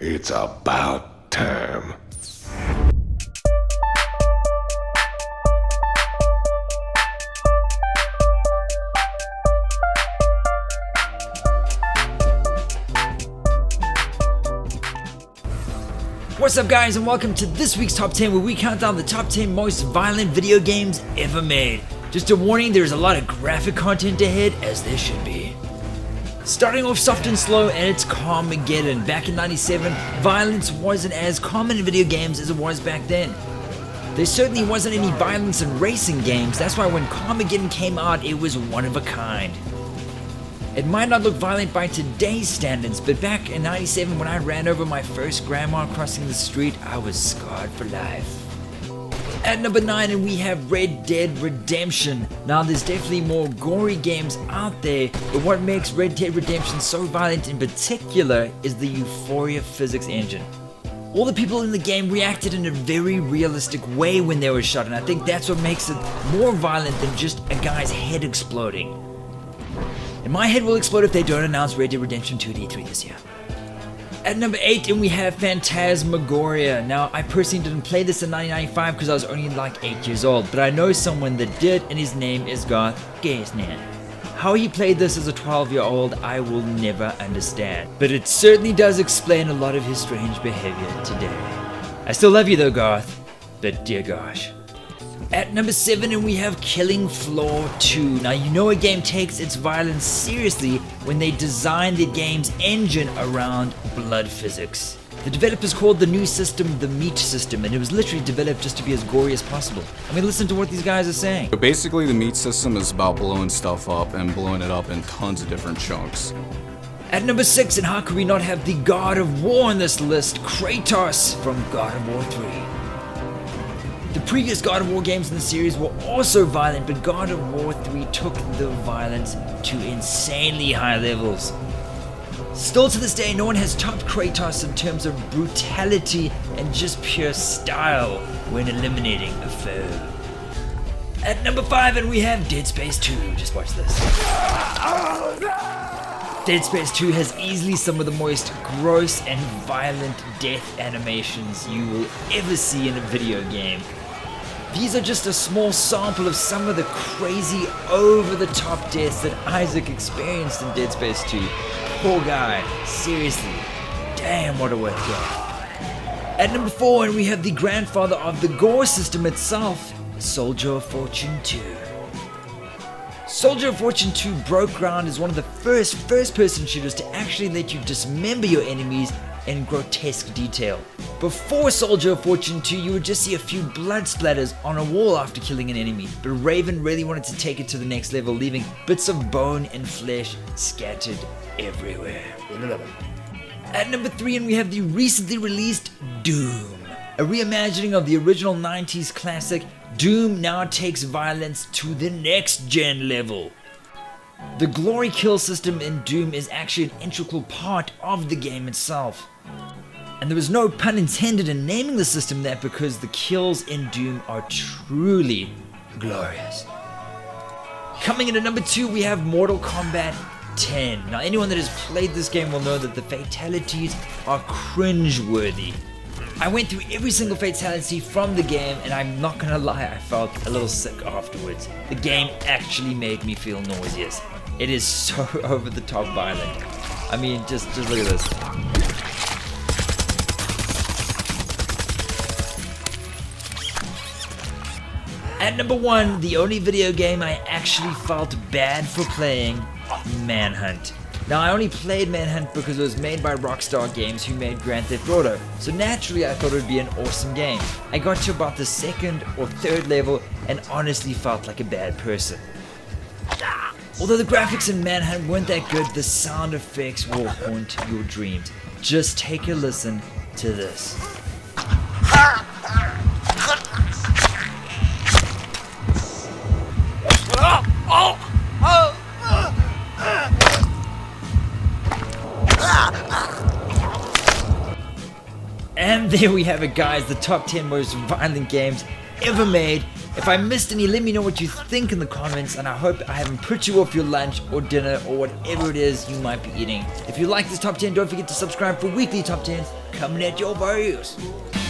It's about time. What's up guys, and welcome to this week's Top 10, where we count down the top 10 most violent video games ever made. Just a warning, there's a lot of graphic content ahead, as there should be. Starting off soft and slow, and it's CARMAGEDDON. Back in '97, violence wasn't as common in video games as it was back then. There certainly wasn't any violence in racing games, that's why when CARMAGEDDON came out, it was one of a kind. It might not look violent by today's standards, but back in '97 when I ran over my first grandma crossing the street, I was scarred for life. At number 9, and we have Red Dead Redemption. Now there's definitely more gory games out there, but what makes Red Dead Redemption so violent in particular is the Euphoria physics engine. All the people in the game reacted in a very realistic way when they were shot, and I think that's what makes it more violent than just a guy's head exploding. And my head will explode if they don't announce Red Dead Redemption 2 at E3 this year. At number 8, and we have Phantasmagoria. Now, I personally didn't play this in 1995 because I was only like 8 years old, but I know someone that did, and his name is Garth Gaisnan. How he played this as a 12-year-old, I will never understand. But it certainly does explain a lot of his strange behavior today. I still love you though, Garth, but dear gosh. At number 7, and we have Killing Floor 2. Now you know a game takes its violence seriously when they design the game's engine around blood physics. The developers called the new system the meat system, and it was literally developed just to be as gory as possible. I mean, listen to what these guys are saying. Basically, the meat system is about blowing stuff up and blowing it up in tons of different chunks. At number 6, and how could we not have the God of War on this list, Kratos from God of War 3. The previous God of War games in the series were also violent, but God of War 3 took the violence to insanely high levels. Still to this day, no one has topped Kratos in terms of brutality and just pure style when eliminating a foe. At number 5, and we have Dead Space 2. Just watch this. Dead Space 2 has easily some of the most gross and violent death animations you will ever see in a video game. These are just a small sample of some of the crazy, over-the-top deaths that Isaac experienced in Dead Space 2. Poor guy, seriously. Damn, what a wet guy. At number 4, and we have the grandfather of the gore system itself, Soldier of Fortune 2. Soldier of Fortune 2 broke ground as one of the first first-person shooters to actually let you dismember your enemies in grotesque detail. Before Soldier of Fortune 2, you would just see a few blood splatters on a wall after killing an enemy, but Raven really wanted to take it to the next level, leaving bits of bone and flesh scattered everywhere. At number 3, and we have the recently released Doom. A reimagining of the original 90s classic, Doom now takes violence to the next gen level. The glory kill system in Doom is actually an integral part of the game itself. And there was no pun intended in naming the system that, because the kills in Doom are truly glorious. Coming in at number 2, we have Mortal Kombat 10. Now anyone that has played this game will know that the fatalities are cringe-worthy. I went through every single fatality from the game, and I'm not gonna lie, I felt a little sick afterwards. The game actually made me feel nauseous. It is so over the top violent. I mean, just look at this. At number 1, the only video game I actually felt bad for playing, Manhunt. Now I only played Manhunt because it was made by Rockstar Games, who made Grand Theft Auto, so naturally I thought it would be an awesome game. I got to about the 2nd or 3rd level and honestly felt like a bad person. Although the graphics in Manhunt weren't that good, the sound effects will haunt your dreams. Just take a listen to this. And there we have it, guys, the top 10 most violent games ever made. If I missed any, let me know what you think in the comments, and I hope I haven't put you off your lunch or dinner or whatever it is you might be eating. If you like this top 10, don't forget to subscribe for weekly top 10s coming at your face.